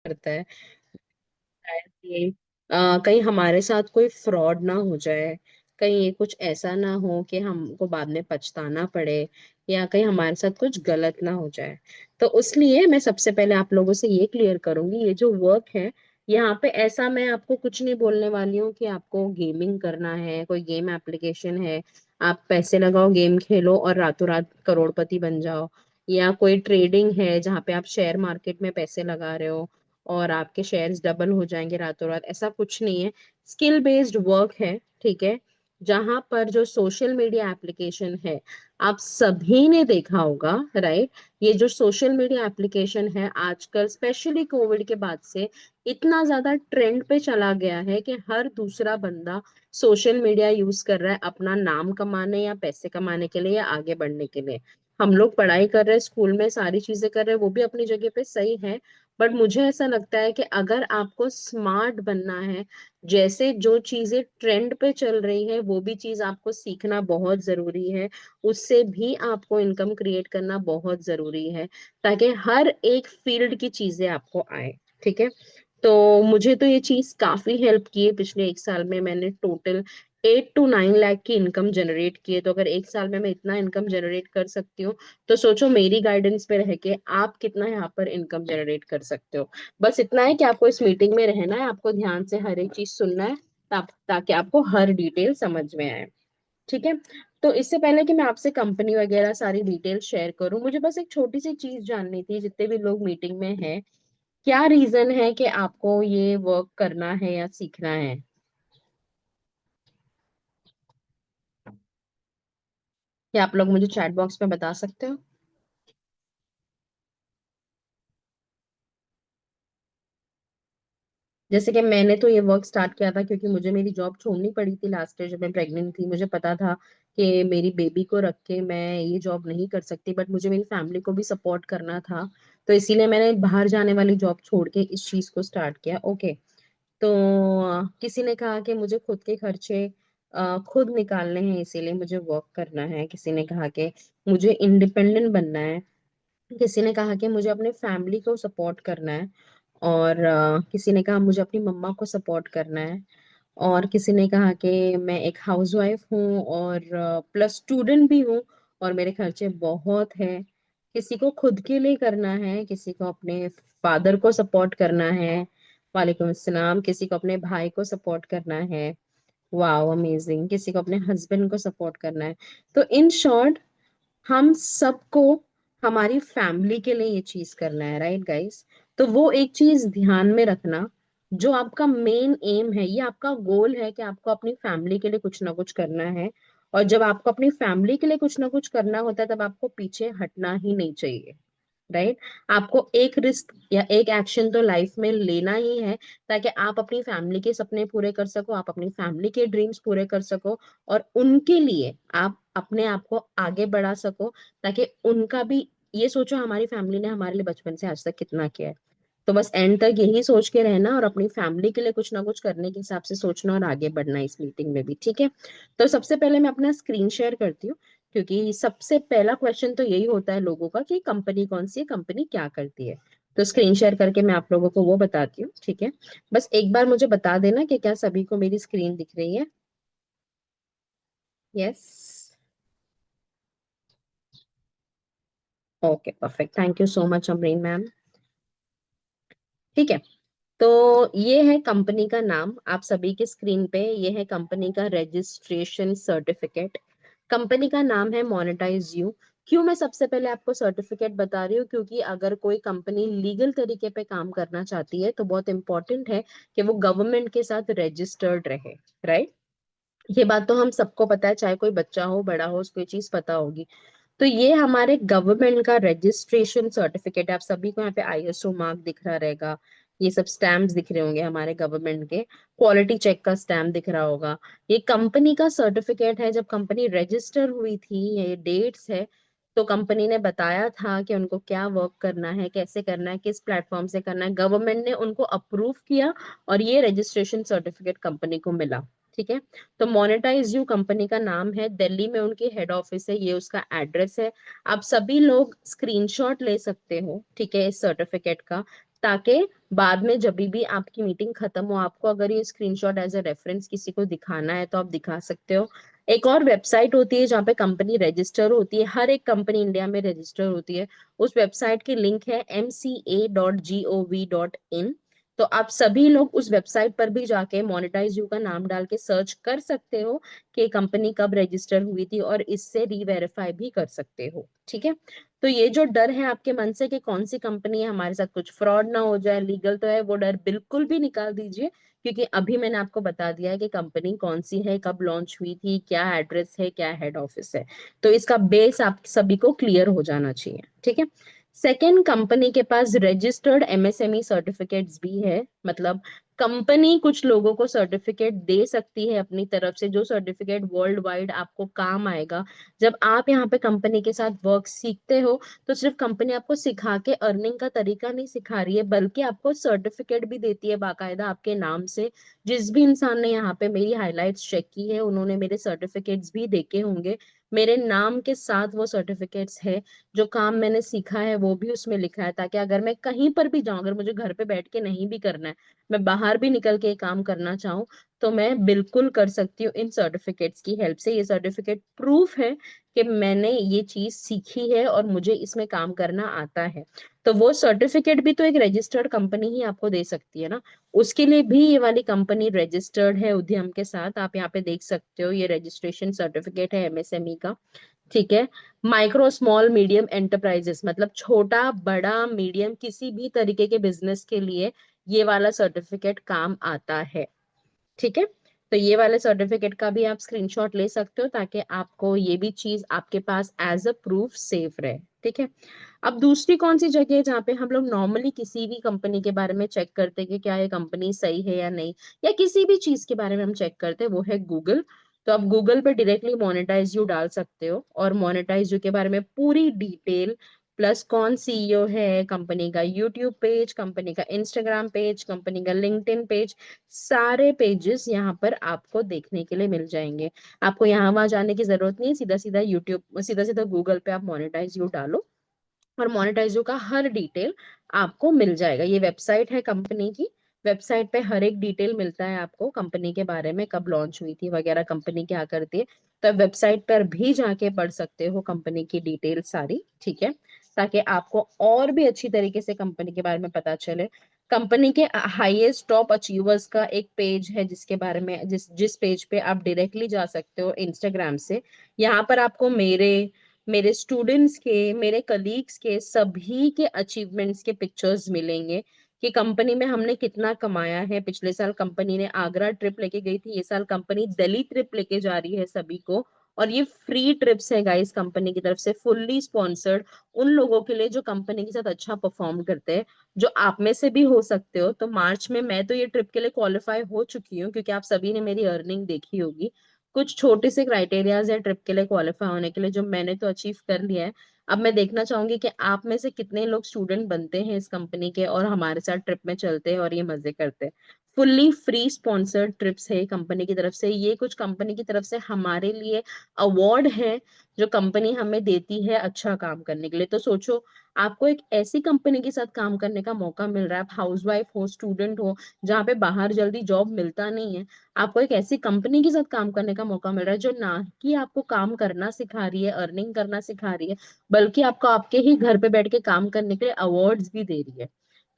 करता है कि कहीं हमारे साथ कोई फ्रॉड ना हो जाए, कहीं ये कुछ ऐसा ना हो कि हमको बाद में पछताना पड़े, या कहीं हमारे साथ कुछ गलत ना हो जाए। तो उसलिए मैं सबसे पहले आप लोगों से ये क्लियर करूंगी, ये जो वर्क है यहाँ पे ऐसा मैं आपको कुछ नहीं बोलने वाली हूँ कि आपको गेमिंग करना है, कोई गेम एप्लीकेशन है, आप पैसे लगाओ गेम खेलो और रातों रात करोड़पति बन जाओ, या कोई ट्रेडिंग है जहाँ पे आप शेयर मार्केट में पैसे लगा रहे हो और आपके शेयर्स डबल हो जाएंगे रातों रात, ऐसा कुछ नहीं है। स्किल बेस्ड वर्क है, ठीक है। जहां पर जो सोशल मीडिया एप्लीकेशन है, आप सभी ने देखा होगा, राइट। ये जो सोशल मीडिया एप्लीकेशन है आजकल स्पेशली कोविड के बाद से इतना ज्यादा ट्रेंड पे चला गया है कि हर दूसरा बंदा सोशल मीडिया यूज कर रहा है अपना नाम कमाने या पैसे कमाने के लिए या आगे बढ़ने के लिए। हम लोग पढ़ाई कर रहे हैं, स्कूल में सारी चीजें कर रहे हैं, वो भी अपनी जगह पे सही है। बट मुझे ऐसा लगता है कि अगर आपको स्मार्ट बनना है, जैसे जो चीजें ट्रेंड पे चल रही है वो भी चीज आपको सीखना बहुत जरूरी है, उससे भी आपको इनकम क्रिएट करना बहुत जरूरी है, ताकि हर एक फील्ड की चीजें आपको आए, ठीक है। तो मुझे तो ये चीज काफी हेल्प की है, पिछले एक साल में मैंने टोटल 8 to 9 लाख की इनकम जनरेट की है। तो अगर एक साल में मैं इतना इनकम जनरेट कर सकती हूँ, तो सोचो मेरी गाइडेंस पे रह के आप कितना यहाँ पर इनकम जनरेट कर सकते हो। बस इतना है कि आपको इस मीटिंग में रहना है, आपको ध्यान से हर एक चीज सुनना है, ताकि आपको हर डिटेल समझ में आए, ठीक है। तो इससे पहले कि मैं आपसे कंपनी वगैरह सारी डिटेल शेयर करूं, मुझे बस एक छोटी सी चीज जाननी थी, जितने भी लोग मीटिंग में हैं, क्या रीजन है कि आपको ये वर्क करना है या सीखना है? क्या आप लोग मुझे चैट बॉक्स में बता सकते हो? जैसे कि मैंने तो ये वर्क स्टार्ट किया था क्योंकि मुझे मेरी जॉब छोड़नी पड़ी थी लास्ट ईयर जब मैं प्रेग्नेंट थी। मुझे पता था कि मेरी बेबी को रख के मैं ये जॉब नहीं कर सकती, बट मुझे मेरी फैमिली को भी सपोर्ट करना था। तो इसीलिए मैंने बाहर जाने वाली जॉब छोड़ के इस चीज को स्टार्ट किया। ओके। तो किसी ने कहा कि मुझे खुद के खर्चे खुद निकालने हैं, इसीलिए मुझे वर्क करना है। किसी ने कहा कि मुझे इंडिपेंडेंट बनना है। किसी ने कहा कि मुझे अपने फैमिली को सपोर्ट करना है। और किसी ने कहा मुझे अपनी मम्मा को सपोर्ट करना है। और किसी ने कहा कि मैं एक हाउसवाइफ हूँ और प्लस स्टूडेंट भी हूँ और मेरे खर्चे बहुत हैं। किसी को खुद के लिए करना है, किसी को अपने फादर को सपोर्ट करना है, वालेकुम अस्सलाम, किसी को अपने भाई को सपोर्ट करना है, वाओ अमेजिंग, किसी को अपने हस्बैंड को सपोर्ट करना है। तो इन शॉर्ट हम सबको हमारी फैमिली के लिए ये चीज करना है, राइट गाइस। तो वो एक चीज ध्यान में रखना, जो आपका मेन एम है, ये आपका गोल है कि आपको अपनी फैमिली के लिए कुछ ना कुछ करना है। और जब आपको अपनी फैमिली के लिए कुछ ना कुछ करना होता है तब आपको पीछे हटना ही नहीं चाहिए, राइट। आपको एक रिस्क या एक एक्शन तो लाइफ में लेना ही है, ताकि आप अपनी फैमिली के सपने पूरे कर सको, आप अपनी फैमिली के ड्रीम्स पूरे कर सको, और उनके लिए आप अपने आप को आगे बढ़ा सको, ताकि उनका भी ये सोचो हमारी फैमिली ने हमारे लिए बचपन से आज तक कितना किया है। तो बस एंड तक यही सोच के रहना और अपनी फैमिली के लिए कुछ ना कुछ करने के हिसाब से सोचना और आगे बढ़ना इस मीटिंग में भी, ठीक है। तो सबसे पहले मैं अपना स्क्रीन शेयर करती हूँ, क्योंकि सबसे पहला क्वेश्चन तो यही होता है लोगों का कि कंपनी कौन सी है, कंपनी क्या करती है। तो स्क्रीन शेयर करके मैं आप लोगों को वो बताती हूँ, ठीक है। बस एक बार मुझे बता देना कि क्या सभी को मेरी स्क्रीन दिख रही है। Yes. Okay perfect, thank you so much Amreen ma'am. ठीक है। तो ये है कंपनी का नाम, आप सभी के स्क्रीन पे ये है कंपनी का रजिस्ट्रेशन सर्टिफिकेट। कंपनी का नाम है मोनेटाइज यू। क्यों मैं सबसे पहले आपको सर्टिफिकेट बता रही हूँ, क्योंकि अगर कोई कंपनी लीगल तरीके पे काम करना चाहती है तो बहुत इंपॉर्टेंट है कि वो गवर्नमेंट के साथ रजिस्टर्ड रहे, राइट। ये बात तो हम सबको पता है, चाहे कोई बच्चा हो बड़ा हो उसको ये चीज पता होगी। तो ये हमारे गवर्नमेंट का रजिस्ट्रेशन सर्टिफिकेट है। आप सभी को यहाँ पे आईएसओ मार्क दिख रहा रहेगा, ये सब स्टैम्प्स दिख रहे होंगे हमारे गवर्नमेंट के, क्वालिटी चेक का स्टैम्प दिख रहा होगा। ये कंपनी का सर्टिफिकेट है, जब कंपनी रजिस्टर हुई थी, ये डेट्स है। तो कंपनी ने बताया था कि उनको क्या वर्क करना है, कैसे करना है, किस प्लेटफॉर्म से करना है, गवर्नमेंट ने उनको अप्रूव किया और ये रजिस्ट्रेशन सर्टिफिकेट कंपनी को मिला, ठीक है। तो मोनेटाइज यू कंपनी का नाम है, दिल्ली में उनकी हेड ऑफिस है, ये उसका एड्रेस है। आप सभी लोग स्क्रीनशॉट ले सकते हो, ठीक है, इस सर्टिफिकेट का, ताकि बाद में जब भी आपकी मीटिंग खत्म हो, आपको अगर ये स्क्रीनशॉट एज ए रेफरेंस किसी को दिखाना है तो आप दिखा सकते हो। एक और वेबसाइट होती है जहाँ पे कंपनी रजिस्टर होती है, हर एक कंपनी इंडिया में रजिस्टर होती है। उस वेबसाइट की लिंक है mca.gov.in। तो आप सभी लोग उस वेबसाइट पर भी जाके मोनेटाइज यू का नाम डाल के सर्च कर सकते हो कि कंपनी कब रजिस्टर हुई थी, और इससे रीवेरीफाई भी कर सकते हो। ठीक है। तो ये जो डर है आपके मन से कि कौन सी कंपनी है, हमारे साथ कुछ फ्रॉड ना हो जाए, लीगल तो है, वो डर बिल्कुल भी निकाल दीजिए। क्योंकि अभी मैंने आपको बता दिया है कि कंपनी कौन सी है, कब लॉन्च हुई थी, क्या एड्रेस है, क्या हेड ऑफिस है। तो इसका बेस आप सभी को क्लियर हो जाना चाहिए। ठीक है। सेकेंड, कंपनी के पास रजिस्टर्ड एमएसएमई सर्टिफिकेट्स भी है। मतलब कंपनी कुछ लोगों को सर्टिफिकेट दे सकती है अपनी तरफ से, जो सर्टिफिकेट वर्ल्ड वाइड आपको काम आएगा। जब आप यहाँ पे कंपनी के साथ वर्क सीखते हो, तो सिर्फ कंपनी आपको सिखा के अर्निंग का तरीका नहीं सिखा रही है, बल्कि आपको सर्टिफिकेट भी देती है बाकायदा आपके नाम से। जिस भी इंसान ने यहाँ पे मेरी हाइलाइट्स चेक की है, उन्होंने मेरे सर्टिफिकेट्स भी देखे होंगे। मेरे नाम के साथ वो सर्टिफिकेट्स है। जो काम मैंने सीखा है वो भी उसमें लिखा है, ताकि अगर मैं कहीं पर भी जाऊं, अगर मुझे घर पे बैठ के नहीं भी करना है, मैं बाहर भी निकल के ये काम करना चाहूँ, तो मैं बिल्कुल कर सकती हूँ इन सर्टिफिकेट्स की हेल्प से। ये सर्टिफिकेट प्रूफ है कि मैंने ये चीज सीखी है और मुझे इसमें काम करना आता है। तो वो सर्टिफिकेट भी तो एक रजिस्टर्ड कंपनी ही आपको दे सकती है ना। उसके लिए भी ये वाली कंपनी रजिस्टर्ड है उद्यम के साथ। आप यहाँ पे देख सकते हो, ये रजिस्ट्रेशन सर्टिफिकेट है एमएसएमई का। ठीक है। माइक्रो स्मॉल मीडियम एंटरप्राइजेस, मतलब छोटा बड़ा मीडियम किसी भी तरीके के बिजनेस के लिए ये वाला सर्टिफिकेट काम आता है। ठीक है। तो ये वाले सर्टिफिकेट का भी आप स्क्रीनशॉट ले सकते हो, ताकि आपको ये भी चीज आपके पास एज अ प्रूफ सेफ रहे। ठीक है। अब दूसरी कौन सी जगह है जहाँ पे हम लोग नॉर्मली किसी भी कंपनी के बारे में चेक करते हैं कि क्या ये कंपनी सही है या नहीं, या किसी भी चीज के बारे में हम चेक करते हैं, वो है गूगल। तो आप गूगल पे डायरेक्टली मोनेटाइज यू डाल सकते हो, और मोनेटाइज यू के बारे में पूरी डिटेल, प्लस कौन सीईओ है, कंपनी का यूट्यूब पेज, कंपनी का इंस्टाग्राम पेज, कंपनी का लिंक्डइन पेज, सारे पेजेस यहाँ पर आपको देखने के लिए मिल जाएंगे। आपको यहाँ वहां जाने की जरूरत नहीं है, सीधा सीधा यूट्यूब, सीधा सीधा गूगल पे आप मोनेटाइज यू डालो, और मोनेटाइजो का हर डिटेल आपको मिल जाएगा। ये वेबसाइट है कंपनी की। वेबसाइट पे हर एक डिटेल मिलता है आपको कंपनी के बारे में, कब लॉन्च हुई थी वगैरह, कंपनी क्या करती है। तो आप वेबसाइट पर भी जाके पढ़ सकते हो कंपनी की डिटेल सारी। ठीक है। ताकि आपको और भी अच्छी तरीके से कंपनी के बारे में पता चले। कंपनी के हाईएस्ट टॉप अचीवर्स का एक पेज है, जिसके बारे में जिस जिस पेज पे आप डायरेक्टली जा सकते हो इंस्टाग्राम से। यहाँ पर आपको मेरे मेरे स्टूडेंट्स के, मेरे कलीग्स के, सभी के अचीवमेंट्स के पिक्चर्स मिलेंगे कि कंपनी में हमने कितना कमाया है। पिछले साल कंपनी ने आगरा ट्रिप लेके गई थी, ये साल कंपनी दिल्ली ट्रिप लेके जा रही है सभी को। और ये फ्री ट्रिप्स है गाइस, कंपनी की तरफ से फुल्ली स्पॉन्सर्ड, उन लोगों के लिए जो कंपनी के साथ अच्छा परफॉर्म करते हैं, जो आप में से भी हो सकते हो। तो मार्च में मैं तो ये ट्रिप के लिए क्वालिफाई हो चुकी हूँ, क्योंकि आप सभी ने मेरी अर्निंग देखी होगी। कुछ छोटे से क्राइटेरियाज है ट्रिप के लिए क्वालिफाई होने के लिए, जो मैंने तो अचीव कर लिया है। अब मैं देखना चाहूंगी कि आप में से कितने लोग स्टूडेंट बनते हैं इस कंपनी के, और हमारे साथ ट्रिप में चलते हैं और ये मजे करते हैं। फुल्ली फ्री स्पॉन्सर्ड ट्रिप्स है कंपनी की तरफ से। ये कुछ कंपनी की तरफ से हमारे लिए अवार्ड है, जो कंपनी हमें देती है अच्छा काम करने के लिए। तो सोचो, आपको एक ऐसी कंपनी के साथ काम करने का मौका मिल रहा है, आप हाउसवाइफ हो, स्टूडेंट हो, जहाँ पे बाहर जल्दी जॉब मिलता नहीं है, आपको एक ऐसी कंपनी के साथ काम करने का मौका मिल रहा है जो ना कि आपको काम करना सिखा रही है, अर्निंग करना सिखा रही है, बल्कि आपको आपके ही घर पे बैठ के काम करने के लिए अवार्ड्स भी दे रही है।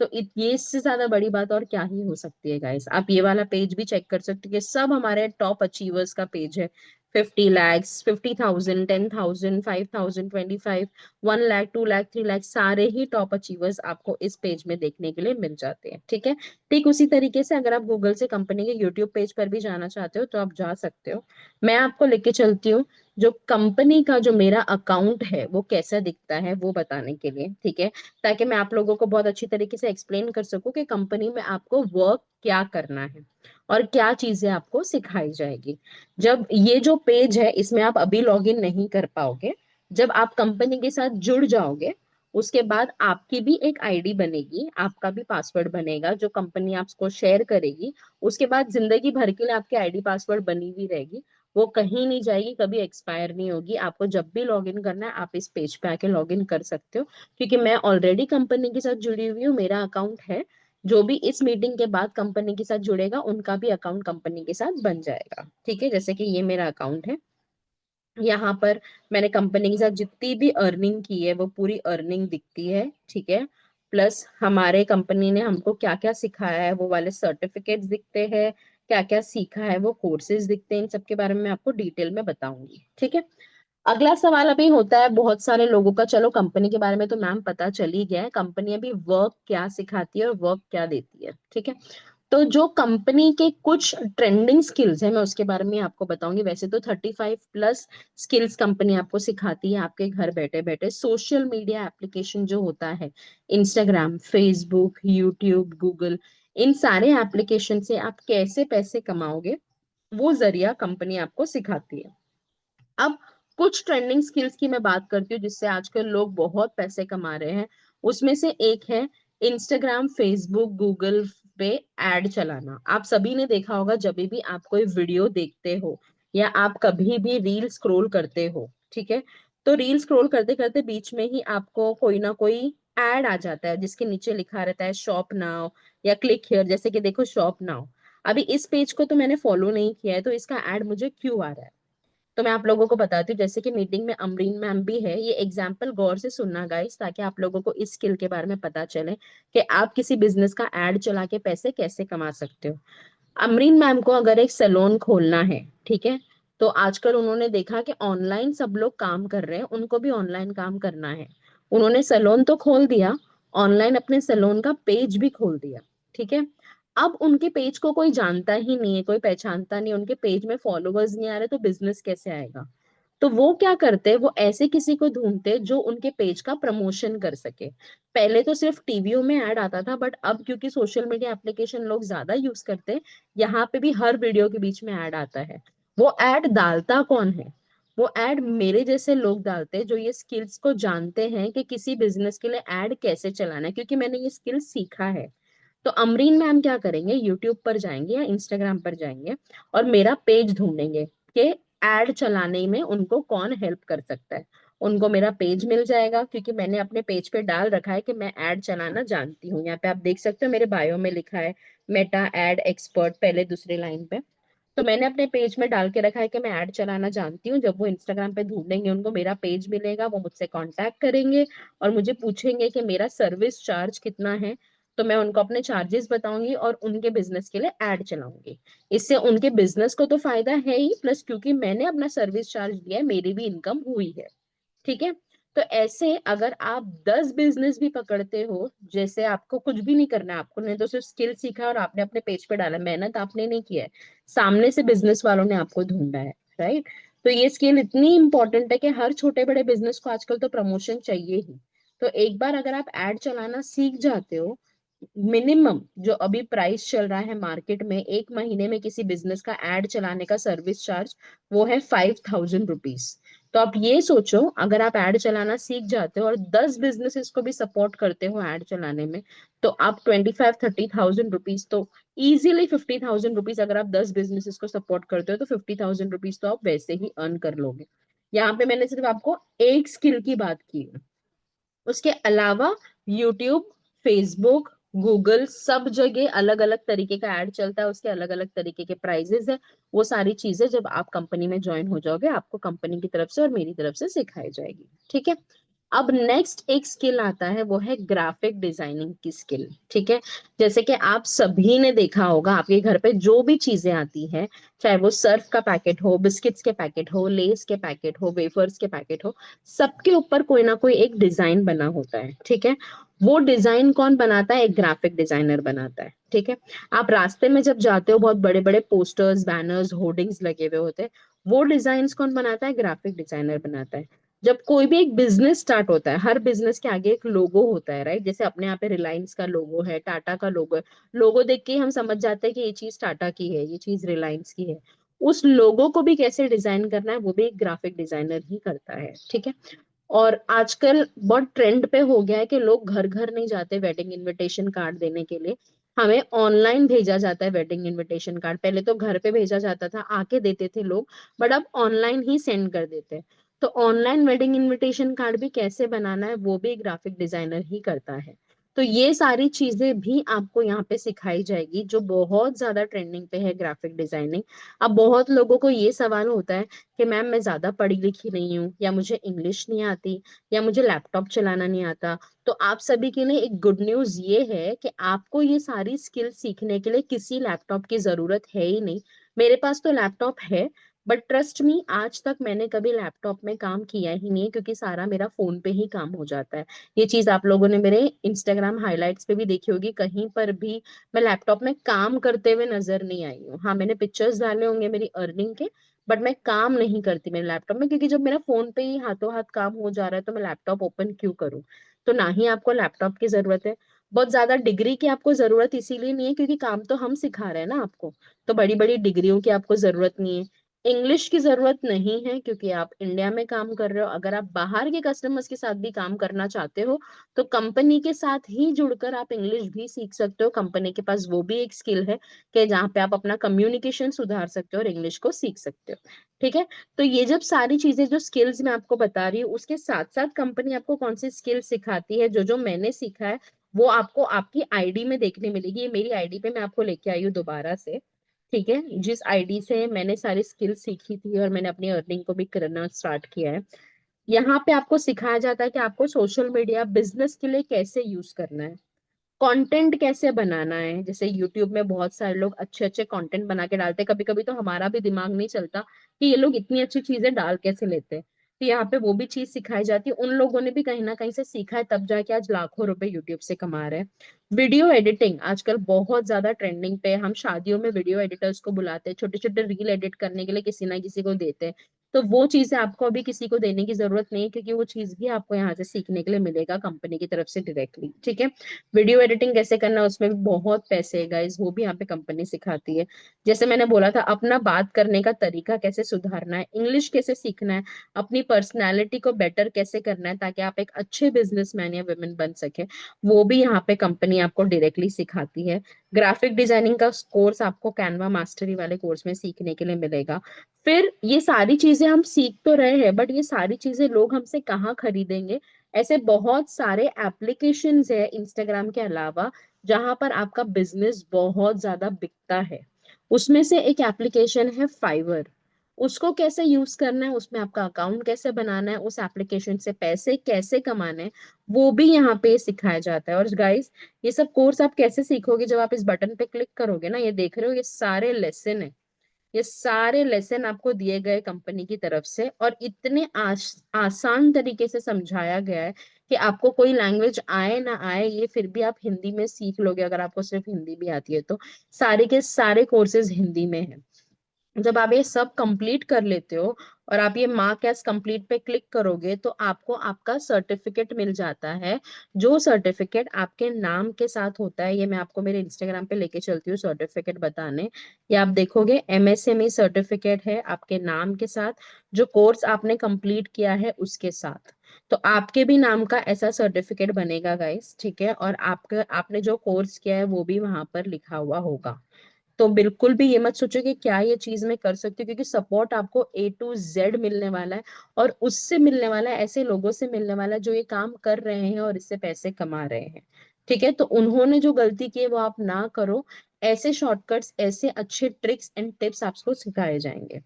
तो ये इससे ज्यादा बड़ी बात और क्या ही हो सकती है गाइस। आप ये वाला पेज भी चेक कर सकते हो कि सब हमारे टॉप अचीवर्स का पेज है। 50 lakhs, 50,000, 10,000, 5,000, 25, 1 लाख, 2 लाख, 3 लाख, सारे ही टॉप अचीवर्स आपको इस पेज में देखने के लिए मिल जाते हैं। ठीक है। ठीक उसी तरीके से अगर आप गूगल से कंपनी के यूट्यूब पेज पर भी जाना चाहते हो तो आप जा सकते हो। मैं आपको लेके चलती हूँ जो कंपनी का जो मेरा अकाउंट है वो कैसा दिखता है वो बताने के लिए। ठीक है। ताकि मैं आप लोगों को बहुत अच्छी तरीके से एक्सप्लेन कर सकूं कि कंपनी में आपको वर्क क्या करना है और क्या चीजें आपको सिखाई जाएगी। जब ये जो पेज है इसमें आप अभी लॉग इन नहीं कर पाओगे, जब आप कंपनी के साथ जुड़ जाओगे उसके बाद आपकी भी एक आईडी बनेगी, आपका भी पासवर्ड बनेगा जो कंपनी आपको शेयर करेगी। उसके बाद जिंदगी भर के लिए आपकी आईडी पासवर्ड बनी हुई रहेगी। वो कहीं नहीं जाएगी, कभी एक्सपायर नहीं होगी। आपको जब भी लॉग इन करना है आप इस पेज पे आके लॉग इन कर सकते हो, क्योंकि मैं ऑलरेडी कंपनी के साथ जुड़ी हुई हूँ, मेरा अकाउंट है। जो भी इस मीटिंग के बाद कंपनी के साथ जुड़ेगा उनका भी अकाउंट कंपनी के साथ बन जाएगा। ठीक है, जैसे कि ये मेरा अकाउंट है, यहाँ पर मैंने कंपनी के साथ जितनी भी अर्निंग की है वो पूरी अर्निंग दिखती है। ठीक है, प्लस हमारे कंपनी ने हमको क्या क्या सिखाया है वो वाले सर्टिफिकेट्स दिखते हैं, क्या क्या सीखा है वो कोर्सेज दिखते हैं। इन सब के बारे में मैं आपको डिटेल में बताऊंगी। ठीक है, अगला सवाल अभी होता है बहुत सारे लोगों का, चलो कंपनी के बारे में तो मैम पता चल ही गया है, कंपनी अभी वर्क क्या सिखाती है और वर्क क्या देती है। ठीक है, तो जो कंपनी के कुछ ट्रेंडिंग स्किल्स है मैं उसके बारे में आपको बताऊंगी। वैसे तो 35+ स्किल्स कंपनी आपको सिखाती है आपके घर बैठे बैठे। सोशल मीडिया एप्लीकेशन जो होता है, इंस्टाग्राम, फेसबुक, यूट्यूब, गूगल, इन सारे एप्लीकेशन से आप कैसे पैसे कमाओगे वो जरिया कंपनी आपको सिखाती है। अब कुछ ट्रेंडिंग स्किल्स की मैं बात करती हूँ जिससे आजकल लोग बहुत पैसे कमा रहे हैं। उसमें से एक है इंस्टाग्राम, फेसबुक, गूगल पे एड चलाना। आप सभी ने देखा होगा जब भी आप कोई वीडियो देखते हो या आप कभी भी रील स्क्रॉल करते हो, ठीक है, तो रील स्क्रॉल करते करते बीच में ही आपको कोई ना कोई एड आ जाता है जिसके नीचे लिखा रहता है शॉप नाउ या क्लिक हियर। जैसे कि देखो शॉप नाउ, अभी इस पेज को तो मैंने फॉलो नहीं किया है तो इसका एड मुझे क्यों आ रहा है, तो मैं आप लोगों को बताती हूँ। जैसे कि मीटिंग में अमरीन मैम भी है, ये एग्जाम्पल गौर से सुनना गाइस, ताकि आप लोगों को इस स्किल के बारे में पता चले कि आप किसी बिजनेस का एड चला के पैसे कैसे कमा सकते हो। अमरीन मैम को अगर एक सैलून खोलना है, ठीक है, तो आजकल उन्होंने देखा कि ऑनलाइन सब लोग काम कर रहे हैं, उनको भी ऑनलाइन काम करना है। उन्होंने सैलून तो खोल दिया, ऑनलाइन अपने सैलून का पेज भी खोल दिया। ठीक है, अब उनके पेज को कोई जानता ही नहीं है, कोई पहचानता नहीं, उनके पेज में फॉलोअर्स नहीं आ रहे, तो बिजनेस कैसे आएगा। तो वो क्या करते हैं, वो ऐसे किसी को ढूंढते जो उनके पेज का प्रमोशन कर सके। पहले तो सिर्फ टीवियों में ऐड आता था, बट अब क्योंकि सोशल मीडिया एप्लीकेशन लोग ज्यादा यूज करते हैं, यहाँ पे भी हर वीडियो के बीच में ऐड आता है। वो ऐड डालता कौन है, वो ऐड मेरे जैसे लोग डालते हैं जो ये स्किल्स को जानते हैं कि किसी बिजनेस के लिए ऐड कैसे चलाना है, क्योंकि मैंने ये स्किल सीखा है। तो अमरीन मैम क्या करेंगे, यूट्यूब पर जाएंगे या इंस्टाग्राम पर जाएंगे और मेरा पेज ढूंढेंगे कि एड चलाने में उनको कौन हेल्प कर सकता है। उनको मेरा पेज मिल जाएगा क्योंकि मैंने अपने पेज पे डाल रखा है कि मैं एड चलाना जानती हूँ। यहाँ पे आप देख सकते हो मेरे बायो में लिखा है मेटा एड एक्सपर्ट, पहले दूसरे लाइन पे। तो मैंने अपने पेज में डाल के रखा है कि मैं ऐड चलाना जानती हूँ। जब वो इंस्टाग्राम पे ढूंढेंगे उनको मेरा पेज मिलेगा, वो मुझसे कांटेक्ट करेंगे और मुझे पूछेंगे कि मेरा सर्विस चार्ज कितना है। तो मैं उनको अपने चार्जेस बताऊंगी और उनके बिजनेस के लिए ऐड चलाऊंगी। इससे उनके बिजनेस को तो फायदा है ही, प्लस क्योंकि मैंने अपना सर्विस चार्ज दिया है मेरी भी इनकम हुई है। ठीक है, तो ऐसे अगर आप 10 बिजनेस भी पकड़ते हो, जैसे आपको कुछ भी नहीं करना है, आपको ने तो सिर्फ स्किल सीखा और आपने अपने पेज पे डाला, मेहनत आपने नहीं किया है, सामने से बिजनेस वालों ने आपको ढूंढा है, राइट। तो ये स्किल इतनी इंपॉर्टेंट है कि हर छोटे बड़े बिजनेस को आजकल तो प्रमोशन चाहिए ही। तो एक बार अगर आप एड चलाना सीख जाते हो, मिनिमम जो अभी प्राइस चल रहा है मार्केट में एक महीने में किसी बिजनेस का एड चलाने का सर्विस चार्ज, वो है 5000 रुपीज। तो आप ये सोचो अगर आप एड चलाना सीख जाते हो और 10 बिजनेसेस को भी सपोर्ट करते हो एड चलाने में, तो आप 25-30 थाउजेंड रुपीज तो इजीली 50,000 रुपीज, अगर आप 10 बिजनेसेस को सपोर्ट करते हो तो 50,000 रुपीज तो आप वैसे ही अर्न कर लोगे। यहाँ पे मैंने सिर्फ आपको एक स्किल की बात की है, उसके अलावा यूट्यूब, फेसबुक, गूगल सब जगह अलग अलग तरीके का ऐड चलता है, उसके अलग अलग तरीके के प्राइजेस है। वो सारी चीजें जब आप कंपनी में ज्वाइन हो जाओगे आपको कंपनी की तरफ से और मेरी तरफ से सिखाई जाएगी। ठीक है, अब नेक्स्ट एक स्किल आता है वो है ग्राफिक डिजाइनिंग की स्किल। ठीक है, जैसे कि आप सभी ने देखा होगा आपके घर पे जो भी चीजें आती हैं, चाहे वो सर्फ का पैकेट हो, बिस्किट्स के पैकेट हो, लेस के पैकेट हो, वेफर्स के पैकेट हो, सबके ऊपर कोई ना कोई एक डिजाइन बना होता है। ठीक है, वो डिजाइन कौन बनाता है, एक ग्राफिक डिजाइनर बनाता है। ठीक है, आप रास्ते में जब जाते हो बहुत बड़े बड़े पोस्टर्स, बैनर्स, होर्डिंग्स लगे हुए होते हैं, वो डिजाइन कौन बनाता है, ग्राफिक डिजाइनर बनाता है। जब कोई भी एक बिजनेस स्टार्ट होता है, हर बिजनेस के आगे एक लोगो होता है, राइट। जैसे अपने यहाँ पे रिलायंस का लोगो है, टाटा का लोगो है, लोगो देख के ही हम समझ जाते हैं कि ये चीज टाटा की है, ये चीज रिलायंस की है। उस लोगो को भी कैसे डिजाइन करना है वो भी एक ग्राफिक डिजाइनर ही करता है। ठीक है, और आजकल बहुत ट्रेंड पे हो गया है कि लोग घर घर नहीं जाते वेडिंग इनविटेशन कार्ड देने के लिए, हमें ऑनलाइन भेजा जाता है वेडिंग इनविटेशन कार्ड। पहले तो घर पे भेजा जाता था, आके देते थे लोग, बट अब ऑनलाइन ही सेंड कर देते हैं। तो ऑनलाइन वेडिंग इनविटेशन कार्ड भी कैसे बनाना है वो भी ग्राफिक डिजाइनर ही करता है। तो ये सारी चीजें भी आपको यहाँ पे सिखाई जाएगी, जो बहुत ज्यादा ट्रेंडिंग पे है ग्राफिक डिजाइनिंग। अब बहुत लोगों को ये सवाल होता है कि मैम मैं ज्यादा पढ़ी लिखी नहीं हूँ, या मुझे इंग्लिश नहीं आती, या मुझे लैपटॉप चलाना नहीं आता। तो आप सभी के लिए एक गुड न्यूज ये है कि आपको ये सारी स्किल सीखने के लिए किसी लैपटॉप की जरूरत है ही नहीं। मेरे पास तो लैपटॉप है, बट ट्रस्ट मी आज तक मैंने कभी लैपटॉप में काम किया ही नहीं है, क्योंकि सारा मेरा फोन पे ही काम हो जाता है। ये चीज आप लोगों ने मेरे इंस्टाग्राम हाइलाइट्स पे भी देखी होगी, कहीं पर भी मैं लैपटॉप में काम करते हुए नजर नहीं आई हूँ। हाँ, मैंने पिक्चर्स डाले होंगे मेरी अर्निंग के, बट मैं काम नहीं करती मेरे लैपटॉप में, क्योंकि जब मेरा फोन पे ही हाथों हाथ काम हो जा रहा है तो मैं लैपटॉप ओपन क्यों करूँ। तो ना ही आपको लैपटॉप की जरूरत है। बहुत ज्यादा डिग्री की आपको जरूरत इसीलिए नहीं है क्योंकि काम तो हम सिखा रहे हैं ना आपको। तो बड़ी बड़ी डिग्रियों की आपको जरूरत नहीं है। इंग्लिश की जरूरत नहीं है क्योंकि आप इंडिया में काम कर रहे हो। अगर आप बाहर के कस्टमर्स के साथ भी काम करना चाहते हो तो कंपनी के साथ ही जुड़कर आप इंग्लिश भी सीख सकते हो। कंपनी के पास वो भी एक स्किल है कि जहाँ पे आप अपना कम्युनिकेशन सुधार सकते हो और इंग्लिश को सीख सकते हो। ठीक है। तो ये जब सारी चीजें जो स्किल्स मैं आपको बता रही हूँ, उसके साथ साथ कंपनी आपको कौन सी स्किल सिखाती है, जो जो मैंने सीखा है वो आपको आपकी आईडी में देखने मिलेगी। ये मेरी आईडी पे मैं आपको लेके आई हूँ दोबारा से। ठीक है। जिस आईडी से मैंने सारी स्किल सीखी थी और मैंने अपनी अर्निंग को भी करना स्टार्ट किया है, यहाँ पे आपको सिखाया जाता है कि आपको सोशल मीडिया बिजनेस के लिए कैसे यूज करना है, कंटेंट कैसे बनाना है। जैसे यूट्यूब में बहुत सारे लोग अच्छे अच्छे कंटेंट बना के डालते हैं, कभी कभी तो हमारा भी दिमाग नहीं चलता कि ये लोग इतनी अच्छी चीजें डाल कैसे लेते हैं। तो यहाँ पे वो भी चीज सिखाई जाती है। उन लोगों ने भी कहीं ना कहीं से सीखा है, तब जाके आज लाखों रुपए यूट्यूब से कमा रहे हैं। वीडियो एडिटिंग आजकल बहुत ज्यादा ट्रेंडिंग पे है। हम शादियों में वीडियो एडिटर्स को बुलाते हैं, छोटे छोटे रील एडिट करने के लिए किसी ना किसी को देते हैं। तो वो चीजें आपको अभी किसी को देने की जरूरत नहीं है, क्योंकि वो चीज भी आपको यहाँ से सीखने के लिए मिलेगा कंपनी की तरफ से डायरेक्टली। ठीक है। वीडियो एडिटिंग कैसे करना है उसमें भी बहुत पैसे है गाइस, वो भी यहाँ पे कंपनी सिखाती है। जैसे मैंने बोला था, अपना बात करने का तरीका कैसे सुधारना है, इंग्लिश कैसे सीखना है, अपनी पर्सनालिटी को बेटर कैसे करना है ताकि आप एक अच्छे बिजनेसमैन या वुमेन बन सके, वो भी यहाँ पे कंपनी आपको डायरेक्टली सिखाती है। ग्राफिक डिजाइनिंग का कोर्स आपको कैनवा मास्टरी वाले कोर्स में सीखने के लिए मिलेगा। फिर ये सारी चीजें हम सीख तो रहे हैं, बट ये सारी चीजें लोग हमसे कहाँ खरीदेंगे। ऐसे बहुत सारे एप्लीकेशंस है इंस्टाग्राम के अलावा जहां पर आपका बिजनेस बहुत ज्यादा बिकता है। उसमें से एक एप्लीकेशन है फाइवर। उसको कैसे यूज करना है, उसमें आपका अकाउंट कैसे बनाना है, उस एप्लीकेशन से पैसे कैसे कमाने हैं, वो भी यहाँ पे सिखाया जाता है। और गाइस, ये सब कोर्स आप कैसे सीखोगे, जब आप इस बटन पे क्लिक करोगे ना, ये देख रहे हो, ये सारे लेसन है। ये सारे लेसन आपको दिए गए कंपनी की तरफ से, और इतने आसान तरीके से समझाया गया है कि आपको कोई लैंग्वेज आए ना आए, ये फिर भी आप हिंदी में सीख लोगे अगर आपको सिर्फ हिंदी भी आती है तो। सारे के सारे कोर्सेज हिंदी में है। जब आप ये सब कंप्लीट कर लेते हो और आप ये मार्क एज कंप्लीट पे क्लिक करोगे तो आपको आपका सर्टिफिकेट मिल जाता है। जो सर्टिफिकेट आपके नाम के साथ होता है, ये मैं आपको मेरे इंस्टाग्राम पे लेके चलती हूँ सर्टिफिकेट बताने। ये आप देखोगे एमएसएमई सर्टिफिकेट है आपके नाम के साथ, जो कोर्स आपने कंप्लीट किया है उसके साथ। तो आपके भी नाम का ऐसा सर्टिफिकेट बनेगा गाइस। ठीक है। और आपका आपने जो कोर्स किया है वो भी वहां पर लिखा हुआ होगा। तो बिल्कुल भी ये मत सोचो कि क्या ये चीज मैं कर सकती हूँ, क्योंकि सपोर्ट आपको A to Z मिलने वाला है। और उससे मिलने वाला है, ऐसे लोगों से मिलने वाला है जो ये काम कर रहे हैं और इससे पैसे कमा रहे हैं। ठीक है। तो उन्होंने जो गलती की है वो आप ना करो। ऐसे शॉर्टकट्स, ऐसे अच्छे ट्रिक्स एंड टिप्स आपको सिखाए जाएंगे।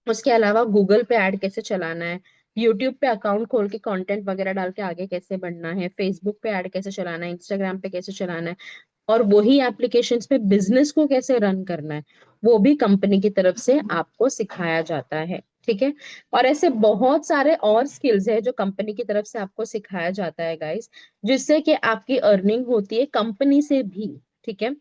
उसके अलावा गूगल पे ऐड कैसे चलाना है, यूट्यूब पे अकाउंट खोल के कंटेंट वगैरह डाल के आगे कैसे बढ़ना है, फेसबुक पे ऐड कैसे चलाना है, इंस्टाग्राम पे कैसे चलाना है, और वही एप्लीकेशंस पे बिजनेस को कैसे रन करना है, वो भी कंपनी की तरफ से आपको सिखाया जाता है। ठीक है। और ऐसे बहुत सारे और स्किल्स है जो कंपनी की तरफ से आपको सिखाया जाता है गाइस, जिससे कि आपकी अर्निंग होती है कंपनी से भी। ठीक है।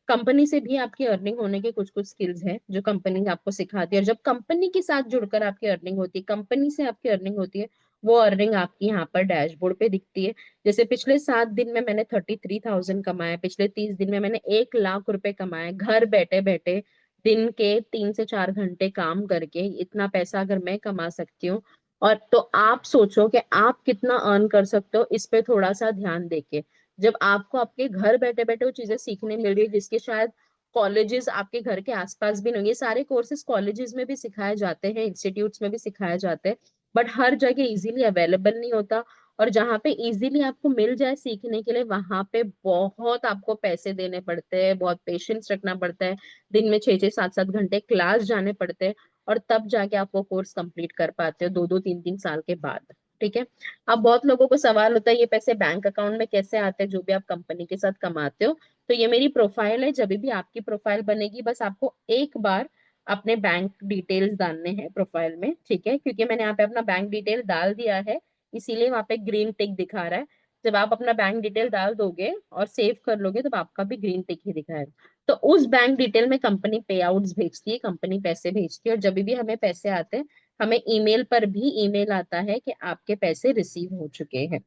कंपनी से भी आपकी अर्निंग होने के कुछ कुछ स्किल्स हैं जो कंपनी आपको सिखाती है, और जब कंपनी के साथ जुड़कर आपकी अर्निंग होती है, कंपनी से आपकी अर्निंग होती है, वो अर्निंग आपकी यहाँ पर डैशबोर्ड पे दिखती है। जैसे पिछले 7 दिन में मैंने 33,000 कमाए, पिछले 30 दिन में मैंने 1 लाख रुपए कमाए घर बैठे बैठे। दिन के 3 से 4 घंटे काम करके इतना पैसा अगर मैं कमा सकती हूँ, और तो आप सोचो कि आप कितना अर्न कर सकते हो इस पे थोड़ा सा ध्यान देके। जब आपको आपके घर बैठे बैठे वो चीजें सीखने मिल रही है, जिसके शायद कॉलेजेस आपके घर के आसपास भी नहीं होंगे। ये सारे कोर्सेज कॉलेजेस में भी सिखाए जाते हैं, इंस्टीट्यूट्स में भी सिखाए जाते हैं, बट हर जगह इजीली अवेलेबल नहीं होता। और जहाँ पे इजीली आपको मिल जाए सीखने के लिए, वहां पे बहुत आपको पैसे देने पड़ते हैं, बहुत पेशेंस रखना पड़ता है, दिन में 6 6 7 7 घंटे क्लास जाने पड़ते हैं, और तब जाके आप वो कोर्स कंप्लीट कर पाते हो 2 2 3 3 साल के बाद। ठीक है। अब बहुत लोगों को सवाल होता है ये पैसे बैंक अकाउंट में कैसे आते हैं जो भी आप कंपनी के साथ कमाते हो। तो ये मेरी प्रोफाइल है, जब भी आपकी प्रोफाइल बनेगी बस आपको एक बार अपने बैंक डिटेल्स डालने हैं प्रोफाइल में। ठीक है, क्योंकि मैंने यहाँ पे अपना बैंक डिटेल डाल दिया है, इसीलिए वहां पे ग्रीन टिक दिखा रहा है। जब आप अपना बैंक डिटेल डाल दोगे और सेव कर लोगे तो आपका भी ग्रीन टिक ही दिखाएगा। तो उस बैंक डिटेल में कंपनी पे आउट्स भेजती है, कंपनी पैसे भेजती है, और जब भी हमें पैसे आते हैं हमें ईमेल पर भी ईमेल आता है कि आपके पैसे रिसीव हो चुके हैं।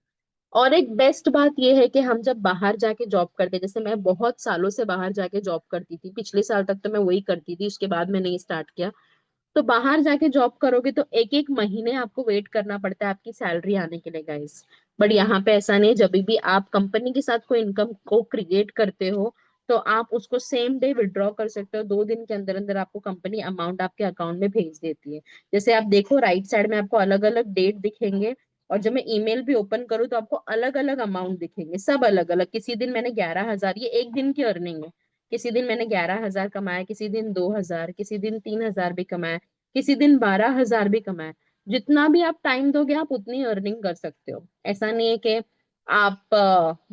और एक बेस्ट बात यह है कि हम जब बाहर जाके जॉब करते हैं, जैसे मैं बहुत सालों से बाहर जाके जॉब करती थी, पिछले साल तक तो मैं वही करती थी, उसके बाद मैंने ये स्टार्ट किया। तो बाहर जाके जॉब करोगे तो एक एक महीने आपको वेट करना पड़ता है आपकी सैलरी आने के लिए गाइस। बट यहाँ पे ऐसा नहीं है, जब भी आप कंपनी के साथ कोई इनकम को क्रिएट करते हो तो आप उसको सेम डे विड्रॉ कर सकते हो, 2 दिन के अंदर अंदर आपको कंपनी अमाउंट आपके अकाउंट में भेज देती है। जैसे आप देखो राइट साइड में आपको अलग अलग डेट दिखेंगे, और जब मैं ईमेल भी ओपन करूँ तो आपको अलग अलग अमाउंट दिखेंगे, सब अलग अलग। किसी दिन मैंने 11,000, ये एक दिन की अर्निंग है, किसी दिन मैंने 11,000 कमाया, किसी दिन 2,000, किसी दिन 3,000 भी कमाया, किसी दिन 12,000 भी कमाए। जितना भी आप टाइम दोगे आप उतनी अर्निंग कर सकते हो। ऐसा नहीं है कि आप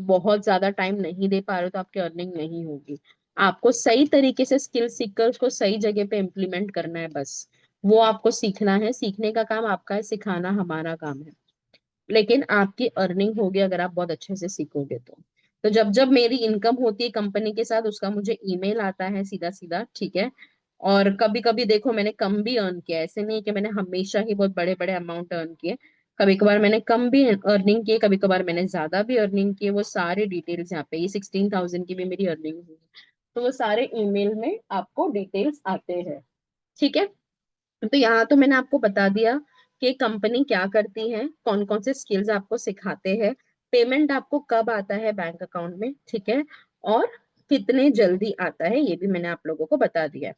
बहुत ज्यादा टाइम नहीं दे पा रहे हो तो आपकी अर्निंग नहीं होगी। आपको सही तरीके से स्किल सीखकर उसको सही जगह पे इम्प्लीमेंट करना है बस। वो आपको सीखना है, सीखने का काम आपका है, सिखाना हमारा काम है। लेकिन आपकी अर्निंग होगी अगर आप बहुत अच्छे से सीखोगे तो जब जब मेरी इनकम होती है कंपनी के साथ उसका मुझे ईमेल आता है सीधा सीधा। ठीक है। और कभी कभी देखो मैंने कम भी अर्न किया, ऐसे नहीं है कि मैंने हमेशा ही बहुत बड़े बड़े अमाउंट अर्न किए। कभी कभार मैंने कम भी अर्निंग की, कभी कभार मैंने ज्यादा भी अर्निंग की। वो सारे डिटेल्स यहाँ पे, ये 16,000 की भी मेरी अर्निंग हुई है, तो वो सारे ईमेल में आपको डिटेल्स आते हैं। ठीक है। तो यहाँ तो मैंने आपको बता दिया कि कंपनी क्या करती है, कौन कौन से स्किल्स आपको सिखाते हैं, पेमेंट आपको कब आता है बैंक अकाउंट में। ठीक है। और कितने जल्दी आता है ये भी मैंने आप लोगों को बता दिया है।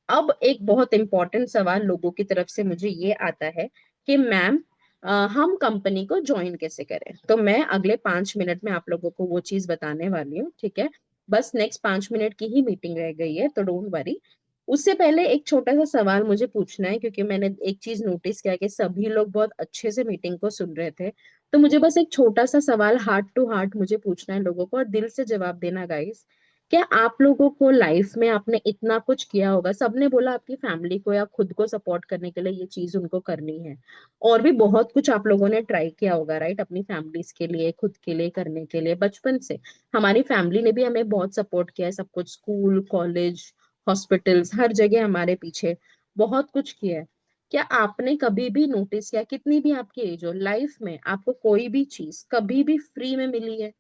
अब एक बहुत इंपॉर्टेंट सवाल लोगों की तरफ से मुझे ये आता है कि मैम हम कंपनी को ज्वाइन कैसे करें। तो मैं अगले 5 मिनट में आप लोगों को वो चीज बताने वाली हूँ। ठीक है। बस नेक्स्ट 5 मिनट की ही मीटिंग रह गई है तो डोंट वरी। उससे पहले एक छोटा सा सवाल मुझे पूछना है, क्योंकि मैंने एक चीज नोटिस किया कि सभी लोग बहुत अच्छे से मीटिंग को सुन रहे थे। तो मुझे बस एक छोटा सा सवाल हार्ट टू हार्ट मुझे पूछना है लोगों को, और दिल से जवाब देना गाइस। क्या आप लोगों को लाइफ में आपने इतना कुछ किया होगा, सबने बोला आपकी फैमिली को या खुद को सपोर्ट करने के लिए ये चीज उनको करनी है, और भी बहुत कुछ आप लोगों ने ट्राई किया होगा राइट, अपनी फैमिलीज के लिए खुद के लिए करने के लिए बचपन से। हमारी फैमिली ने भी हमें बहुत सपोर्ट किया है, सब कुछ स्कूल कॉलेज हॉस्पिटल्स हर जगह हमारे पीछे बहुत कुछ किया है। क्या आपने कभी भी नोटिस किया, कितनी भी आपकी एज हो, लाइफ में आपको कोई भी चीज कभी भी फ्री में मिली है?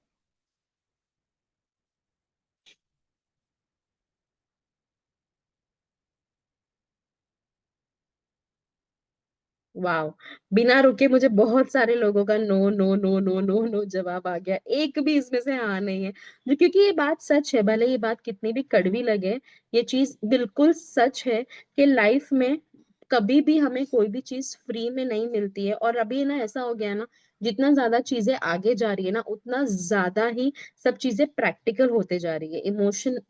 वाह। बिना रुके मुझे बहुत सारे लोगों का no no no no no no जवाब आ गया, एक भी इसमें से हाँ नहीं है। क्योंकि ये बात सच है, भले ये बात कितनी भी कड़वी लगे, ये चीज बिल्कुल सच है कि लाइफ में कभी भी हमें कोई भी चीज फ्री में नहीं मिलती है। और अभी ना ऐसा हो गया है ना, जितना ज्यादा चीजें आगे जा रही है ना उतना ज्यादा ही सब चीजें प्रैक्टिकल होते जा रही है।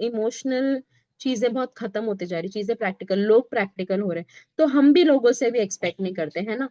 इमोशनल चीजें बहुत खत्म होते जा रही, चीजें प्रैक्टिकल, लोग प्रैक्टिकल हो रहे हैं। तो हम भी लोगों से भी एक्सपेक्ट नहीं करते है ना।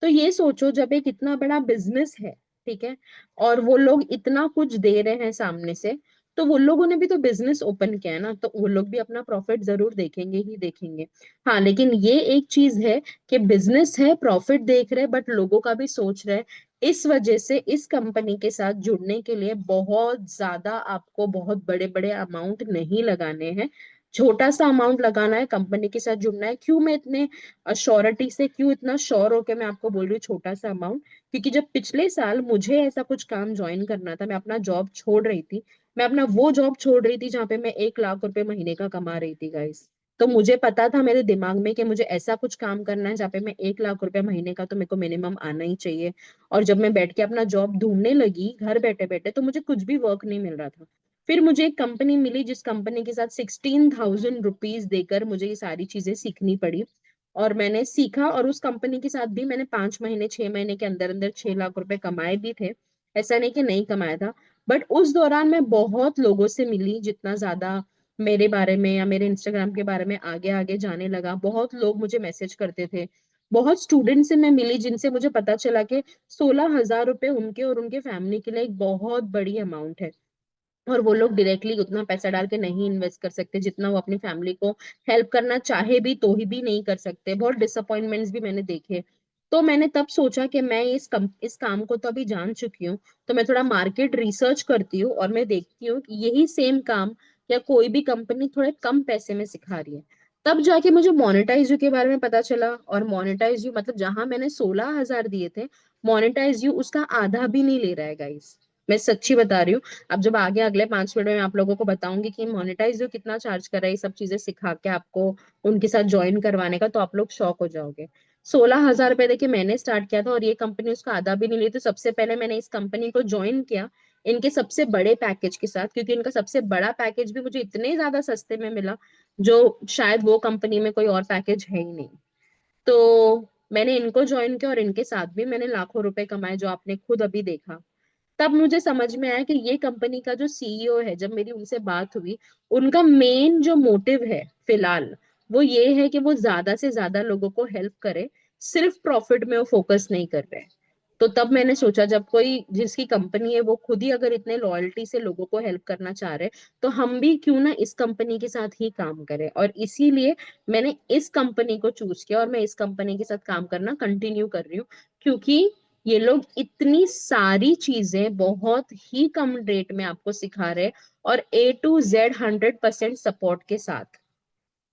तो ये सोचो जब एक इतना बड़ा बिजनेस है, ठीक है, और वो लोग इतना कुछ दे रहे हैं सामने से, तो वो लोगों ने भी तो बिजनेस ओपन किया है ना, तो वो लोग भी अपना प्रॉफिट जरूर देखेंगे ही देखेंगे। हाँ लेकिन ये एक चीज है कि बिजनेस है, प्रॉफिट देख रहे बट लोगों का भी सोच रहे। इस वजह से इस कंपनी के साथ जुड़ने के लिए बहुत ज्यादा आपको बहुत बड़े बड़े अमाउंट नहीं लगाने हैं, छोटा सा अमाउंट लगाना है, कंपनी के साथ जुड़ना है। क्यों मैं इतने श्योरिटी से, क्यों इतना श्योर होके मैं आपको बोल रही हूँ छोटा सा अमाउंट? क्योंकि जब पिछले साल मुझे ऐसा कुछ काम ज्वाइन करना था, मैं अपना जॉब छोड़ रही थी, मैं अपना वो जॉब छोड़ रही थी जहां पे मैं 1 लाख रुपए महीने का कमा रही थी गाइस। तो मुझे पता था मेरे दिमाग में कि मुझे ऐसा कुछ काम करना है जहाँ पे मैं 1 लाख रुपए महीने का तो मेरे को मिनिमम आना ही चाहिए। और जब मैं बैठ के अपना जॉब ढूंढने लगी घर बैठे बैठे, तो मुझे कुछ भी वर्क नहीं मिल रहा था। फिर मुझे एक कंपनी मिली जिस कंपनी के साथ 16,000 रुपीज देकर मुझे ये सारी चीजें सीखनी पड़ी। और मैंने सीखा, और उस कंपनी के साथ भी मैंने 5 महीने 6 महीने के अंदर अंदर 6 लाख रुपए कमाए भी थे। ऐसा नहीं कि नहीं कमाया था। बट उस दौरान मैं बहुत लोगों से मिली, जितना ज्यादा मेरे बारे में या मेरे इंस्टाग्राम के बारे में आगे आगे जाने लगा, बहुत लोग मुझे मैसेज करते थे। बहुत स्टूडेंट से मैं मिली जिनसे मुझे पता चला कि 16,000 रुपए उनके और उनके फैमिली के लिए एक बहुत बड़ी अमाउंट है। और वो लोग डायरेक्टली उतना पैसा डाल के नहीं इन्वेस्ट कर सकते जितना वो अपनी फैमिली को हेल्प करना चाहे भी तो ही भी नहीं कर सकते। बहुत डिसअपॉइंटमेंट्स भी मैंने देखे। तो मैंने तब सोचा कि मैं इस काम को तो अभी जान चुकी हूँ, तो मैं थोड़ा मार्केट रिसर्च करती हूँ और मैं देखती हूँ कि यही सेम काम या कोई भी कंपनी थोड़े कम पैसे में सिखा रही है। तब जाके मुझे मोनेटाइज यू के बारे में पता चला। और मोनेटाइज यू मतलब जहां मैंने 16,000 दिए थे, मोनेटाइज यू उसका आधा भी नहीं ले रहा है गाइस। मैं सच्ची बता रही हूँ। अब जब आगे अगले 5 मिनट में मैं आप लोगों को बताऊंगी कि मोनेटाइज जो कितना चार्ज कर रहा है ये सब चीजें सिखा के आपको उनके साथ ज्वाइन करवाने का, तो आप लोग शॉक हो जाओगे। 16,000 रुपए देके मैंने स्टार्ट किया था और ये कंपनी उसका आधा भी नहीं ली। तो सबसे पहले मैंने इस कंपनी को ज्वाइन किया इनके सबसे बड़े पैकेज के साथ, क्योंकि इनका सबसे बड़ा पैकेज भी मुझे इतने ज्यादा सस्ते में मिला जो शायद वो कंपनी में कोई और पैकेज है ही नहीं। तो मैंने इनको ज्वाइन किया और इनके साथ भी मैंने लाखों रुपए कमाए, जो आपने खुद अभी देखा। तब मुझे समझ में आया कि ये कंपनी का जो सीईओ है, जब मेरी उनसे बात हुई, उनका मेन जो मोटिव है फिलहाल वो ये है कि वो ज्यादा से ज्यादा लोगों को हेल्प करे। सिर्फ प्रॉफिट में वो फोकस नहीं कर रहे। तो तब मैंने सोचा, जब कोई जिसकी कंपनी है वो खुद ही अगर इतने लॉयल्टी से लोगों को हेल्प करना चाह रहे, तो हम भी क्यों ना इस कंपनी के साथ ही काम करें। और इसीलिए मैंने इस कंपनी को चूज किया और मैं इस कंपनी के साथ काम करना कंटिन्यू कर रही हूँ। क्योंकि ये लोग इतनी सारी चीजें बहुत ही कम रेट में आपको सिखा रहे हैं, और A to Z 100% सपोर्ट के साथ।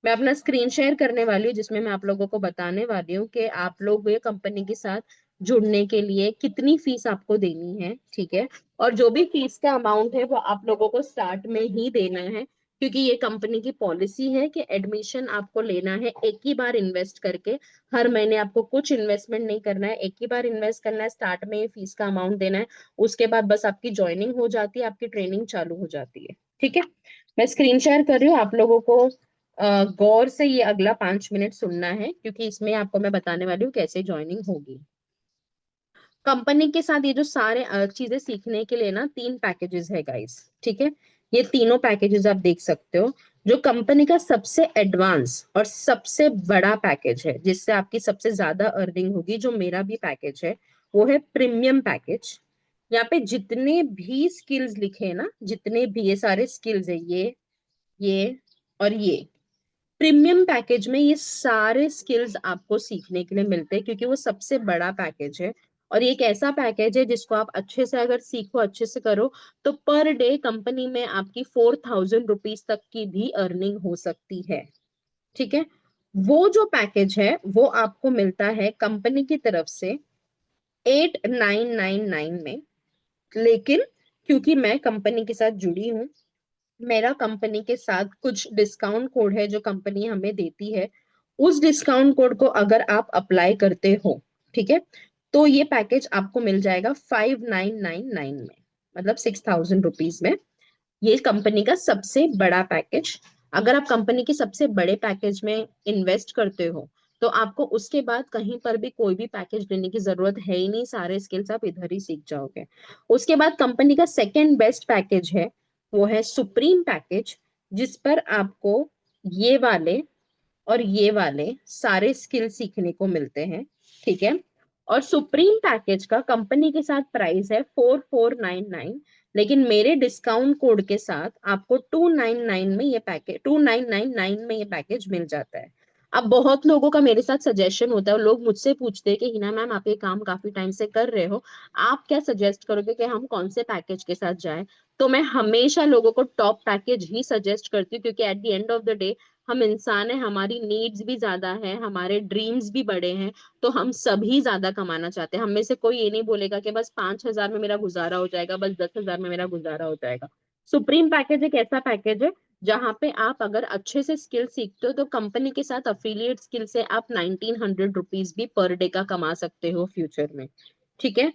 मैं अपना स्क्रीन शेयर करने वाली हूँ जिसमें मैं आप लोगों को बताने वाली हूँ कि आप लोग ये कंपनी के साथ जुड़ने के लिए कितनी फीस आपको देनी है, ठीक है। और जो भी फीस का अमाउंट है वो आप लोगों को स्टार्ट में ही देना है, क्योंकि ये कंपनी की पॉलिसी है कि एडमिशन आपको लेना है एक ही बार इन्वेस्ट करके। हर महीने आपको कुछ इन्वेस्टमेंट नहीं करना है, एक ही बार इन्वेस्ट करना है, स्टार्ट में ये फीस का अमाउंट देना है। उसके बाद बस आपकी ज्वाइनिंग हो जाती है, आपकी ट्रेनिंग चालू हो जाती है, ठीक है। मैं स्क्रीन शेयर कर रही हूँ आप लोगों को। गौर से ये अगला 5 मिनट सुनना है, क्योंकि इसमें आपको मैं बताने वाली हूँ कैसे ज्वाइनिंग होगी। कंपनी के साथ ये जो सारे चीजें सीखने के लिए ना 3 पैकेजेस है गाइस, ठीक है। ये तीनों पैकेजेस आप देख सकते हो। जो कंपनी का सबसे एडवांस और सबसे बड़ा पैकेज है, जिससे आपकी सबसे ज्यादा अर्निंग होगी, जो मेरा भी पैकेज है, वो है प्रीमियम पैकेज। यहाँ पे जितने भी स्किल्स लिखे हैं ना, जितने भी ये सारे स्किल्स है, ये और ये प्रीमियम पैकेज में ये सारे स्किल्स आपको सीखने के लिए मिलते हैं, क्योंकि वो सबसे बड़ा पैकेज है। और ये एक ऐसा पैकेज है जिसको आप अच्छे से अगर सीखो, अच्छे से करो, तो पर डे कंपनी में आपकी 4,000 रुपीज तक की भी अर्निंग हो सकती है, ठीक है। वो जो पैकेज है वो आपको मिलता है कंपनी की तरफ से 8,999 में। लेकिन क्योंकि मैं कंपनी के साथ जुड़ी हूँ, मेरा कंपनी के साथ कुछ डिस्काउंट कोड है जो कंपनी हमें देती है। उस डिस्काउंट कोड को अगर आप अप्लाई करते हो, ठीक है, तो ये पैकेज आपको मिल जाएगा 5,999 में, मतलब 6,000 रुपीज में। ये कंपनी का सबसे बड़ा पैकेज। अगर आप कंपनी के सबसे बड़े पैकेज में इन्वेस्ट करते हो, तो आपको उसके बाद कहीं पर भी कोई भी पैकेज लेने की जरूरत है ही नहीं, सारे स्किल्स आप इधर ही सीख जाओगे। उसके बाद कंपनी का सेकेंड बेस्ट पैकेज है, वो है सुप्रीम पैकेज, जिस पर आपको ये वाले और ये वाले सारे स्किल सीखने को मिलते हैं, ठीक है। और सुप्रीम पैकेज का कंपनी के साथ प्राइस है 4,499, लेकिन मेरे डिस्काउंट कोड के साथ आपको 2,999 में ये पैकेज मिल जाता है। अब बहुत लोगों का मेरे साथ सजेशन होता है, लोग मुझसे पूछते हैं कि हिना मैम आप ये काम काफी टाइम से कर रहे हो, आप क्या सजेस्ट करोगे कि हम कौन से पैकेज के साथ जाएं। तो मैं हमेशा लोगों को टॉप पैकेज ही सजेस्ट करती हूँ, क्योंकि at the end of the day हम इंसान है, हमारी नीड्स भी ज्यादा है, हमारे ड्रीम्स भी बड़े हैं। तो हम सभी ज्यादा कमाना चाहते हैं। हम में से कोई ये नहीं बोलेगा कि बस 5,000 में मेरा गुजारा हो जाएगा, बस 10,000 में मेरा गुजारा हो जाएगा। सुप्रीम पैकेज एक ऐसा पैकेज है जहाँ पे आप अगर अच्छे से स्किल सीखते हो तो कंपनी के साथ अफिलिएट स्किल से आप 1900 रुपीज भी पर डे का कमा सकते हो फ्यूचर में। ठीक है।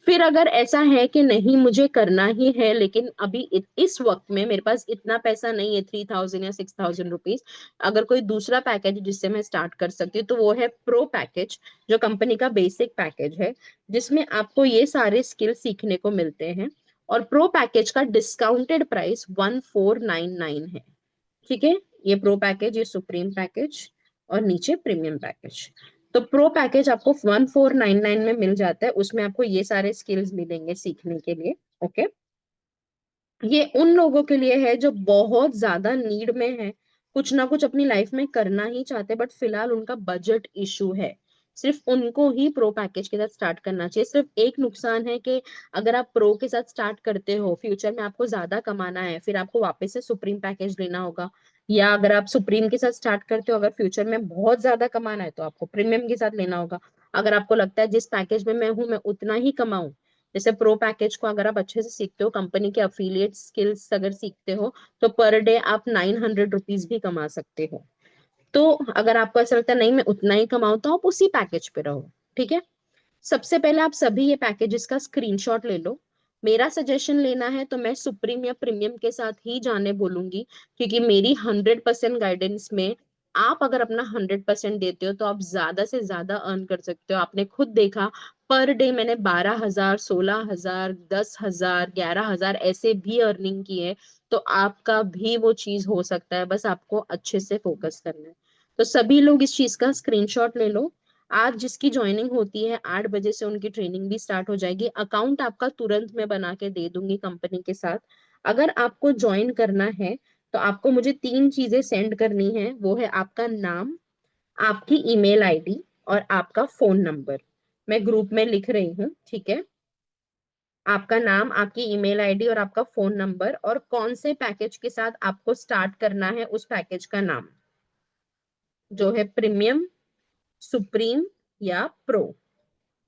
फिर अगर ऐसा है कि नहीं मुझे करना ही है, लेकिन अभी इस वक्त में मेरे पास इतना पैसा नहीं है, 3000 या 6000 रुपीज, अगर कोई दूसरा पैकेज जिससे मैं स्टार्ट कर सकती हूँ तो वो है प्रो पैकेज, जो कंपनी का बेसिक पैकेज है, जिसमें आपको ये सारे स्किल सीखने को मिलते हैं। और प्रो पैकेज का डिस्काउंटेड प्राइस 1499 है। ठीक है। ये प्रो पैकेज, ये सुप्रीम पैकेज, और नीचे प्रीमियम पैकेज। तो प्रो पैकेज आपको 1499 में मिल जाता है, उसमें आपको ये सारे स्किल्स मिलेंगे सीखने के लिए। ओके। ये उन लोगों के लिए है जो बहुत ज्यादा नीड में है, कुछ ना कुछ अपनी लाइफ में करना ही चाहते, बट फिलहाल उनका बजट इशू है। सिर्फ उनको ही प्रो पैकेज के साथ स्टार्ट करना चाहिए। सिर्फ एक नुकसान है कि अगर आप प्रो के साथ स्टार्ट करते हो, फ्यूचर में आपको ज्यादा कमाना है, फिर आपको वापस से सुप्रीम पैकेज लेना होगा। या अगर आप सुप्रीम के साथ स्टार्ट करते हो, अगर फ्यूचर में बहुत ज्यादा कमाना है तो आपको प्रीमियम के साथ लेना होगा। अगर आपको लगता है जिस पैकेज में मैं हूं मैं उतना ही कमाऊं, जैसे प्रो पैकेज को अगर आप अच्छे से सीखते हो, कंपनी के अफिलिएट स्किल्स अगर सीखते हो, तो पर डे आप 900 रुपीज भी कमा सकते हो। तो अगर आपको ऐसा लगता है नहीं मैं उतना ही कमाऊं, तो आप उसी पैकेज पे रहो। ठीक है। सबसे पहले आप सभी ये पैकेजेस का स्क्रीनशॉट ले लो। मेरा सजेशन लेना है तो मैं सुप्रीम या प्रीमियम के साथ ही जाने बोलूंगी, क्योंकि मेरी 100% गाइडेंस में आप अगर अपना 100% देते हो तो आप ज्यादा से ज्यादा अर्न कर सकते हो। आपने खुद देखा, पर डे मैंने 12,000, 16,000, 10,000, 11,000 ऐसे भी अर्निंग की है। तो आपका भी वो चीज हो सकता है, बस आपको अच्छे से फोकस करना है। तो सभी लोग इस चीज का स्क्रीनशॉट ले लो। आज जिसकी ज्वाइनिंग होती है 8 बजे से उनकी ट्रेनिंग भी स्टार्ट हो जाएगी। अकाउंट आपका तुरंत मैं बना के दे दूंगी कंपनी के साथ। अगर आपको ज्वाइन करना है तो आपको मुझे 3 चीजें सेंड करनी है, वो है आपका नाम, आपकी ईमेल आईडी, और आपका फोन नंबर। मैं ग्रुप में लिख रही हूँ, ठीक है। आपका नाम, आपकी ईमेल आईडी और आपका फोन नंबर, और कौन से पैकेज के साथ आपको स्टार्ट करना है उस पैकेज का नाम, जो है प्रीमियम, सुप्रीम या प्रो।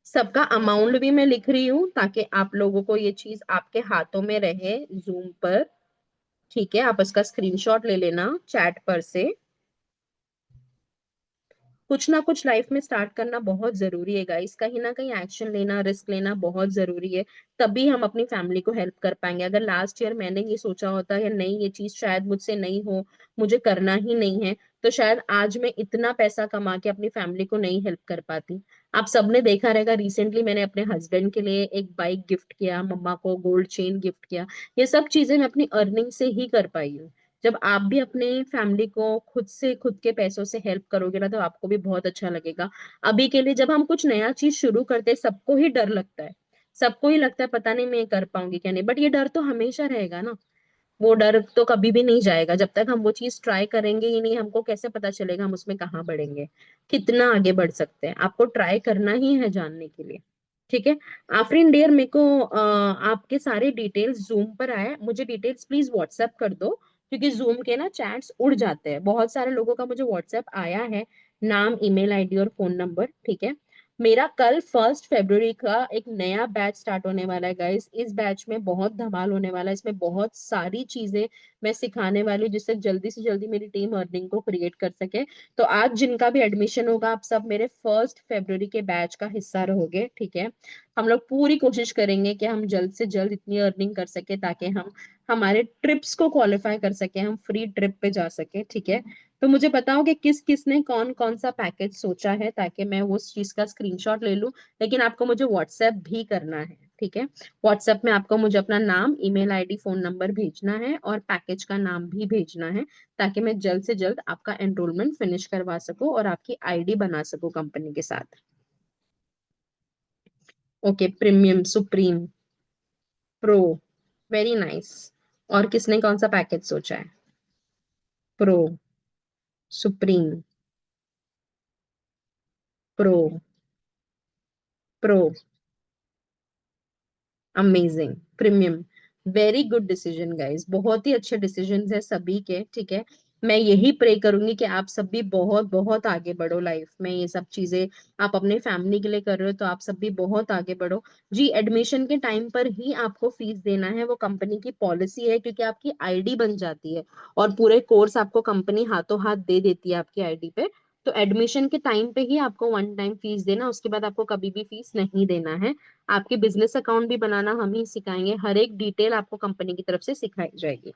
सबका अमाउंट भी मैं लिख रही हूँ ताकि आप लोगों को ये चीज आपके हाथों में रहे जूम पर। ठीक है। आप इसका स्क्रीनशॉट ले लेना चैट पर से। कुछ ना कुछ लाइफ में स्टार्ट करना बहुत जरूरी है गाइस, कहीं ना कहीं एक्शन लेना, रिस्क लेना बहुत जरूरी है। तभी हम अपनी फैमिली को हेल्प कर पाएंगे। अगर लास्ट ईयर मैंने ये सोचा होता या नहीं ये चीज शायद मुझसे नहीं हो, मुझे करना ही नहीं है, तो शायद आज मैं इतना पैसा कमा के अपनी फैमिली को नहीं हेल्प कर पाती। आप सबने देखा रहेगा, रिसेंटली मैंने अपने हस्बैंड के लिए एक बाइक गिफ्ट किया, मम्मा को गोल्ड चेन गिफ्ट किया। ये सब चीजें मैं अपनी अर्निंग से ही कर पाई हूँ। जब आप भी अपने फैमिली को खुद से खुद के पैसों से हेल्प करोगे ना, तो आपको भी बहुत अच्छा लगेगा। अभी के लिए जब हम कुछ नया चीज शुरू करते हैं, सबको ही डर लगता है। सबको ही लगता है पता नहीं मैं ये कर पाऊंगी क्या नहीं, बट ये डर तो हमेशा रहेगा ना। वो डर तो कभी भी नहीं जाएगा जब तक हम वो चीज ट्राई करेंगे ही नहीं। हमको कैसे पता चलेगा हम उसमें कहाँ बढ़ेंगे, कितना आगे बढ़ सकते हैं। आपको ट्राई करना ही है जानने के लिए। ठीक है। आफरीन डियर, मेरे को आपके सारे डिटेल्स जूम पर आए, मुझे डिटेल्स प्लीज व्हाट्सएप कर दो, क्योंकि जूम के ना चैट्स उड़ जाते हैं। बहुत सारे लोगों का मुझे व्हाट्सएप आया है, नाम, ईमेल आईडी और फोन नंबर। ठीक है। मेरा कल 1 फरवरी का एक नया बैच स्टार्ट होने वाला है गाइस। इस बैच में बहुत धमाल होने वाला है, इसमें बहुत सारी चीजें मैं सिखाने वाली हूँ जिससे जल्दी से जल्दी मेरी टीम अर्निंग को क्रिएट कर सके। तो आज जिनका भी एडमिशन होगा, आप सब मेरे 1 फरवरी के बैच का हिस्सा रहोगे। ठीक है। हम लोग पूरी कोशिश करेंगे कि हम जल्द से जल्द इतनी अर्निंग कर सके ताकि हम हमारे ट्रिप्स को क्वालिफाई कर सके, हम फ्री ट्रिप पे जा सके। ठीक है। तो मुझे बताओ कि किस किस ने कौन कौन सा पैकेज सोचा है, ताकि मैं उस चीज का स्क्रीनशॉट ले लूं। लेकिन आपको मुझे व्हाट्सएप भी करना है। ठीक है। व्हाट्सएप में आपको मुझे अपना नाम, ईमेल आईडी, फोन नंबर भेजना है और पैकेज का नाम भी भेजना है, ताकि मैं जल्द से जल्द आपका एनरोलमेंट फिनिश करवा सकूं और आपकी आईडी बना सकूं कंपनी के साथ। Okay. Premium, supreme, pro, very nice. और किसने कौन सा पैकेज सोचा है? Pro, supreme, pro, pro, amazing, premium. Very good decision guys, बहुत ही अच्छे डिसीजन है सभी के। ठीक है। मैं यही प्रे करूंगी कि आप सब भी बहुत बहुत आगे बढ़ो लाइफ में। ये सब चीजें आप अपने फैमिली के लिए कर रहे हो, तो आप सब भी बहुत आगे बढ़ो। जी, एडमिशन के टाइम पर ही आपको फीस देना है, वो कंपनी की पॉलिसी है, क्योंकि आपकी आईडी बन जाती है और पूरे कोर्स आपको कंपनी हाथों हाथ दे देती है आपकी आईडी पे। तो एडमिशन के टाइम पे ही आपको वन टाइम फीस देना, उसके बाद आपको कभी भी फीस नहीं देना है। आपके बिजनेस अकाउंट भी बनाना हम ही सिखाएंगे, हर एक डिटेल आपको कंपनी की तरफ से सिखाई जाएगी।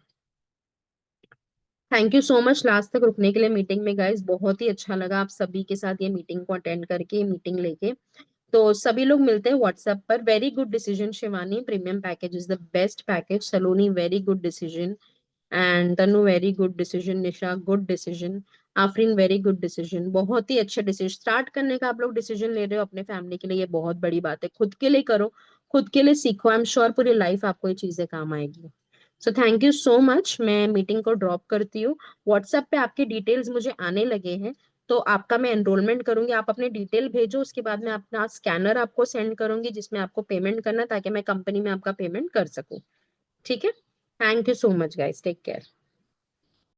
Thank you so much last तक रुकने के लिए मीटिंग में गाइस, बहुत ही अच्छा लगा आप सभी के साथ ये मीटिंग को अटेंड करके, मीटिंग लेके। तो सभी लोग मिलते हैं व्हाट्सएप पर। Very good decision Shivani, premium package is the best package. Saloni very good decision, and Tanu very good decision, Nisha good decision, Afreen very good decision. बहुत ही अच्छे डिसीजन स्टार्ट करने का आप लोग डिसीजन ले रहे हो अपने फैमिली के लिए, ये बहुत बड़ी बात है। खुद के लिए करो, खुद के लिए सीखो, आई एम श्योर पूरी लाइफ आपको ये चीजें काम आएगी। So thank you so much, मैं मीटिंग को ड्रॉप करती हूँ। व्हाट्सएप पे आपके डिटेल्स मुझे आने लगे हैं, तो आपका मैं एनरोलमेंट करूंगी। आप अपने डिटेल भेजो, उसके बाद मैं अपना स्कैनर आपको सेंड करूंगी जिसमें आपको पेमेंट करना, ताकि मैं कंपनी में आपका पेमेंट कर सकूं। ठीक है। Thank you so much guys, take care.